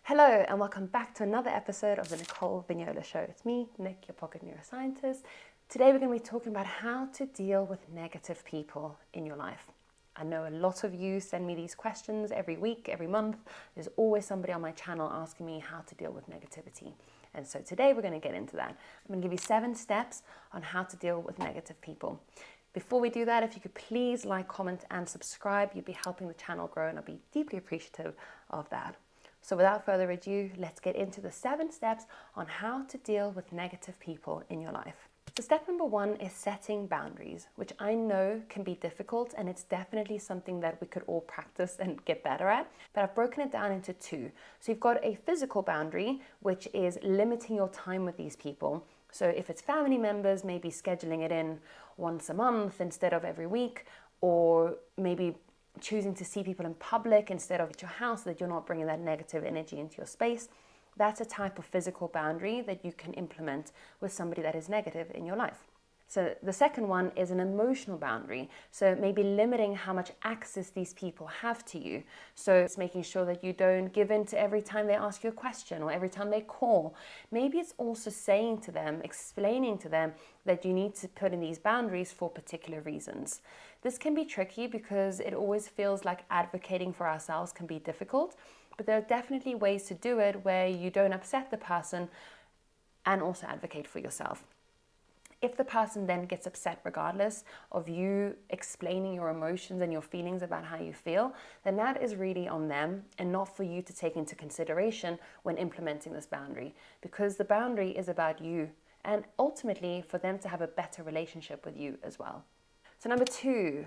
Hello and welcome back to another episode of the Nicole Vignola Show. It's me, Nick, your pocket neuroscientist. Today we're going to be talking about how to deal with negative people in your life. I know a lot of you send me these questions every week, every month. There's always somebody on my channel asking me how to deal with negativity. And so today we're going to get into that. I'm going to give you 7 steps on how to deal with negative people. Before we do that, if you could please like, comment and subscribe, you'd be helping the channel grow and I'll be deeply appreciative of that. So without further ado, let's get into the 7 steps on how to deal with negative people in your life. So step number 1 is setting boundaries, which I know can be difficult and it's definitely something that we could all practice and get better at. But I've broken it down into 2. So you've got a physical boundary, which is limiting your time with these people. So if it's family members, maybe scheduling it in once a month instead of every week, or maybe choosing to see people in public instead of at your house so that you're not bringing that negative energy into your space. That's a type of physical boundary that you can implement with somebody that is negative in your life. So the second one is an emotional boundary. So maybe limiting how much access these people have to you. So it's making sure that you don't give in to every time they ask you a question or every time they call. Maybe it's also saying to them, explaining to them that you need to put in these boundaries for particular reasons. This can be tricky because it always feels like advocating for ourselves can be difficult, but there are definitely ways to do it where you don't upset the person and also advocate for yourself. If the person then gets upset regardless of you explaining your emotions and your feelings about how you feel, then that is really on them and not for you to take into consideration when implementing this boundary, because the boundary is about you and ultimately for them to have a better relationship with you as well. So number 2,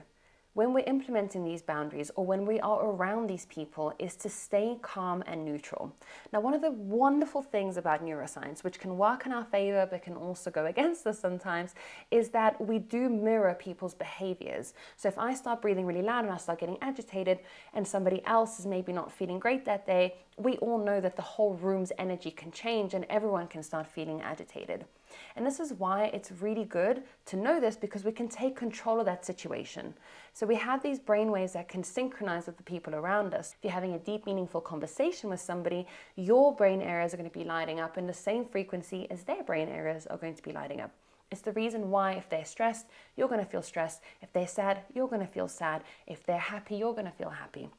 when we're implementing these boundaries or when we are around these people is to stay calm and neutral. Now, one of the wonderful things about neuroscience, which can work in our favor but can also go against us sometimes, is that we do mirror people's behaviors. So if I start breathing really loud and I start getting agitated and somebody else is maybe not feeling great that day, we all know that the whole room's energy can change and everyone can start feeling agitated. And this is why it's really good to know this, because we can take control of that situation. So we have these brainwaves that can synchronize with the people around us. If you're having a deep, meaningful conversation with somebody, your brain areas are going to be lighting up in the same frequency as their brain areas are going to be lighting up. It's the reason why if they're stressed, you're going to feel stressed. If they're sad, you're going to feel sad. If they're happy, you're going to feel happy.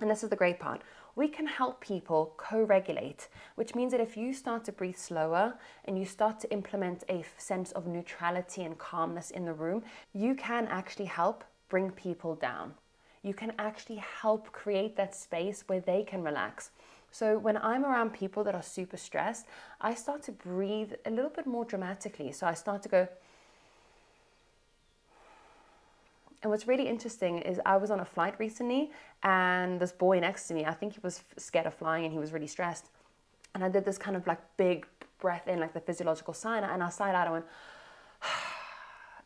And this is the great part. We can help people co-regulate, which means that if you start to breathe slower and you start to implement a sense of neutrality and calmness in the room, you can actually help bring people down. You can actually help create that space where they can relax. So when I'm around people that are super stressed, I start to breathe a little bit more dramatically. So I start to go. And what's really interesting is I was on a flight recently and this boy next to me, I think he was scared of flying and he was really stressed. And I did this kind of like big breath in, like the physiological sign, and I sighed out, I went,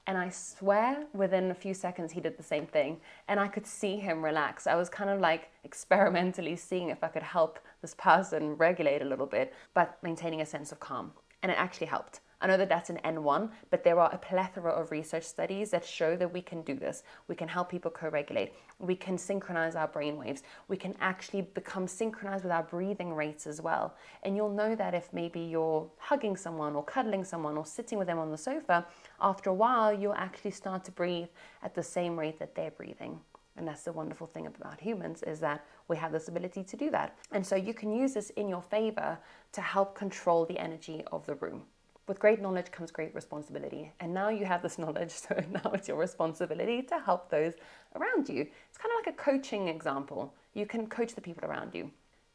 and I swear within a few seconds he did the same thing. And I could see him relax. I was kind of like experimentally seeing if I could help this person regulate a little bit, but maintaining a sense of calm. And it actually helped. I know that that's an N1, but there are a plethora of research studies that show that we can do this. We can help people co-regulate. We can synchronize our brain waves. We can actually become synchronized with our breathing rates as well. And you'll know that if maybe you're hugging someone or cuddling someone or sitting with them on the sofa, after a while, you'll actually start to breathe at the same rate that they're breathing. And that's the wonderful thing about humans, is that we have this ability to do that. And so you can use this in your favor to help control the energy of the room. With great knowledge comes great responsibility. And now you have this knowledge, so now it's your responsibility to help those around you. It's kind of like a coaching example. You can coach the people around you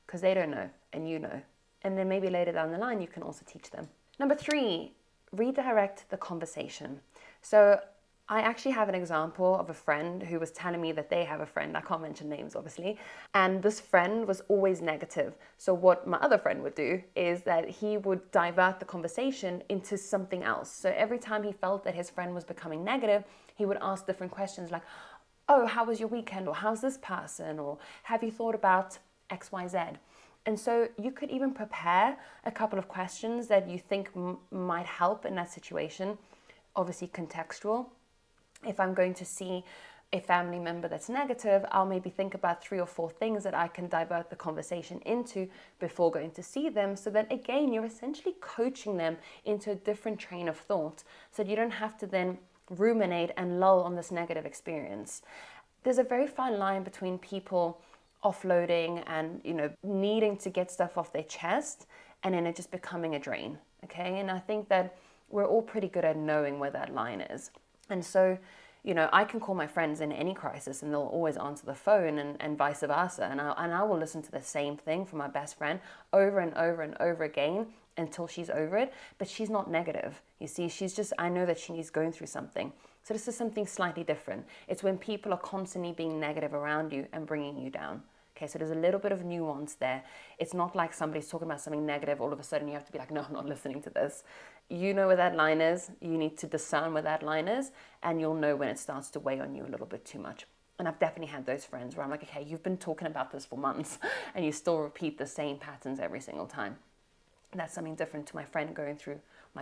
because they don't know and you know. And then maybe later down the line, you can also teach them. Number 3, redirect the conversation. So I actually have an example of a friend who was telling me that they have a friend, I can't mention names obviously, and this friend was always negative. So what my other friend would do is that he would divert the conversation into something else. So every time he felt that his friend was becoming negative, he would ask different questions like, oh, how was your weekend? Or how's this person? Or have you thought about XYZ? And so you could even prepare a couple of questions that you think might help in that situation, obviously contextual. If I'm going to see a family member that's negative, I'll maybe think about 3 or 4 things that I can divert the conversation into before going to see them. So that again, you're essentially coaching them into a different train of thought, so that you don't have to then ruminate and lull on this negative experience. There's a very fine line between people offloading and, needing to get stuff off their chest, and then it just becoming a drain. Okay. And I think that we're all pretty good at knowing where that line is. And so, I can call my friends in any crisis and they'll always answer the phone, and vice versa. And I will listen to the same thing from my best friend over and over and over again until she's over it. But she's not negative. You see, I know that she's going through something. So this is something slightly different. It's when people are constantly being negative around you and bringing you down. Okay, so there's a little bit of nuance there. It's not like somebody's talking about something negative, all of a sudden you have to be like, no, I'm not listening to this. You know where that line is. You need to discern where that line is, and you'll know when it starts to weigh on you a little bit too much. And I've definitely had those friends where I'm like, okay, you've been talking about this for months and you still repeat the same patterns every single time. And that's something different to my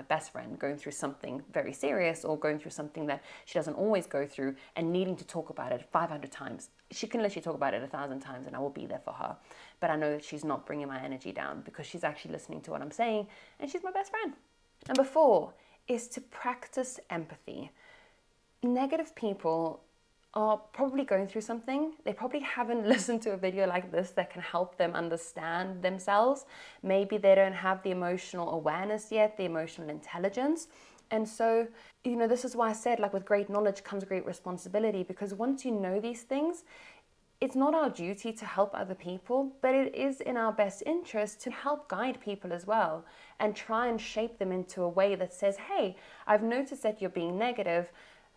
best friend going through something very serious, or going through something that she doesn't always go through and needing to talk about it 500 times. She can literally talk about it 1,000 times and I will be there for her. But I know that she's not bringing my energy down because she's actually listening to what I'm saying, and she's my best friend. Number 4 is to practice empathy. Negative people are probably going through something. They probably haven't listened to a video like this that can help them understand themselves. Maybe they don't have the emotional awareness yet, the emotional intelligence. And so, this is why I said, like, with great knowledge comes great responsibility, because once you know these things, it's not our duty to help other people, but it is in our best interest to help guide people as well, and try and shape them into a way that says, hey, I've noticed that you're being negative.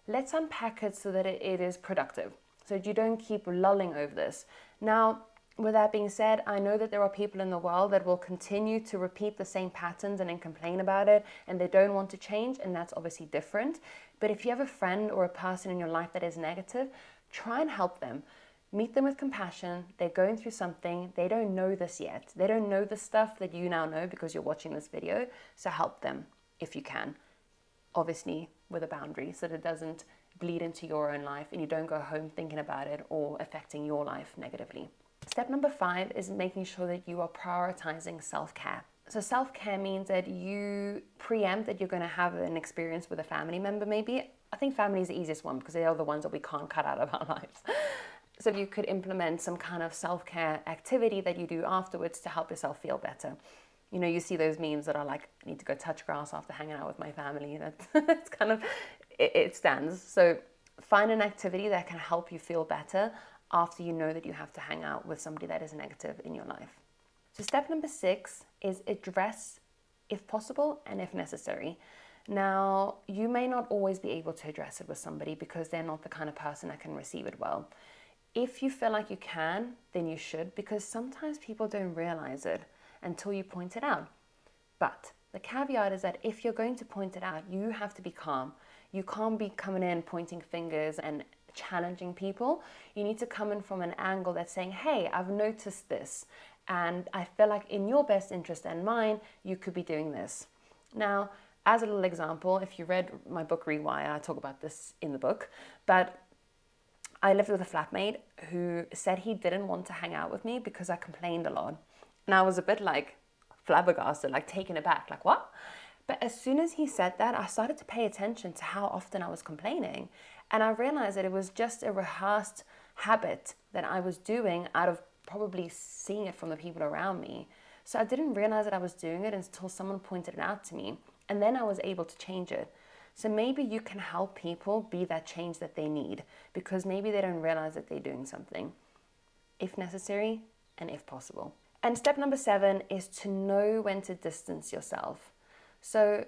Let's unpack it so that it is productive, so that you don't keep lulling over this. Now, with that being said, I know that there are people in the world that will continue to repeat the same patterns and then complain about it, and they don't want to change, and that's obviously different. But if you have a friend or a person in your life that is negative, try and help them. Meet them with compassion. They're going through something. They don't know this yet. They don't know the stuff that you now know because you're watching this video. So help them if you can. Obviously with a boundary, so that it doesn't bleed into your own life and you don't go home thinking about it or affecting your life negatively. Step number 5 is making sure that you are prioritizing self-care. So self-care means that you preempt that you're going to have an experience with a family member maybe. I think family is the easiest one because they are the ones that we can't cut out of our lives. So you could implement some kind of self-care activity that you do afterwards to help yourself feel better. You see those memes that are like, I need to go touch grass after hanging out with my family. That's kind of, it stands. So find an activity that can help you feel better after you know that you have to hang out with somebody that is negative in your life. So step number 6 is address if possible and if necessary. Now, you may not always be able to address it with somebody because they're not the kind of person that can receive it well. If you feel like you can, then you should, because sometimes people don't realize it until you point it out. But the caveat is that if you're going to point it out, you have to be calm. You can't be coming in pointing fingers and challenging people. You need to come in from an angle that's saying, hey, I've noticed this, and I feel like in your best interest and mine, you could be doing this. Now, as a little example, if you read my book Rewire, I talk about this in the book, but I lived with a flatmate who said he didn't want to hang out with me because I complained a lot. And I was a bit like flabbergasted, like taken aback, like what? But as soon as he said that, I started to pay attention to how often I was complaining. And I realized that it was just a rehearsed habit that I was doing out of probably seeing it from the people around me. So I didn't realize that I was doing it until someone pointed it out to me. And then I was able to change it. So maybe you can help people be that change that they need, because maybe they don't realize that they're doing something, if necessary and if possible. And step number 7 is to know when to distance yourself. So,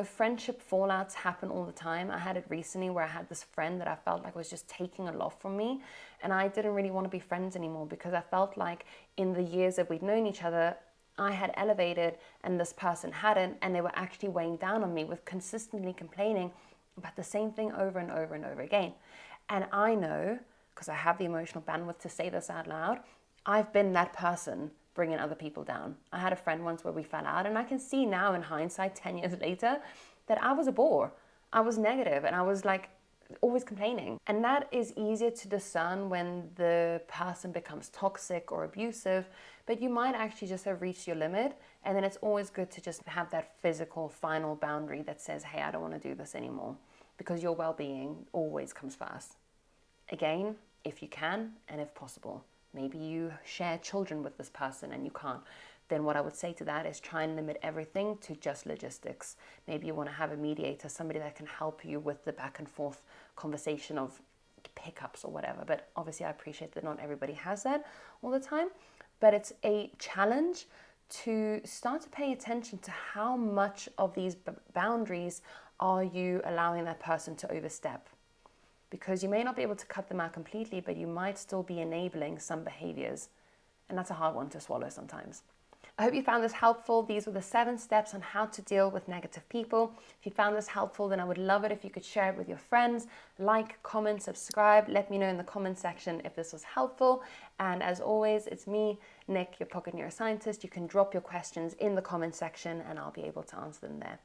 friendship fallouts happen all the time. I had it recently where I had this friend that I felt like was just taking a lot from me, and I didn't really want to be friends anymore because I felt like in the years that we'd known each other, I had elevated and this person hadn't, and they were actually weighing down on me with consistently complaining about the same thing over and over and over again. And I know, because I have the emotional bandwidth to say this out loud, I've been that person bringing other people down. I had a friend once where we fell out, and I can see now in hindsight, 10 years later, that I was a bore. I was negative, and I was like always complaining. And that is easier to discern when the person becomes toxic or abusive, but you might actually just have reached your limit. And then it's always good to just have that physical final boundary that says, hey, I don't want to do this anymore, because your well-being always comes first. Again, if you can and if possible. Maybe you share children with this person and you can't. Then what I would say to that is try and limit everything to just logistics. Maybe you want to have a mediator, somebody that can help you with the back and forth conversation of pickups or whatever. But obviously I appreciate that not everybody has that all the time. But it's a challenge to start to pay attention to how much of these boundaries are you allowing that person to overstep. Because you may not be able to cut them out completely, but you might still be enabling some behaviors. And that's a hard one to swallow sometimes. I hope you found this helpful. These were the 7 steps on how to deal with negative people. If you found this helpful, then I would love it if you could share it with your friends. Like, comment, subscribe. Let me know in the comment section if this was helpful. And as always, it's me, Nick, your pocket neuroscientist. You can drop your questions in the comment section and I'll be able to answer them there.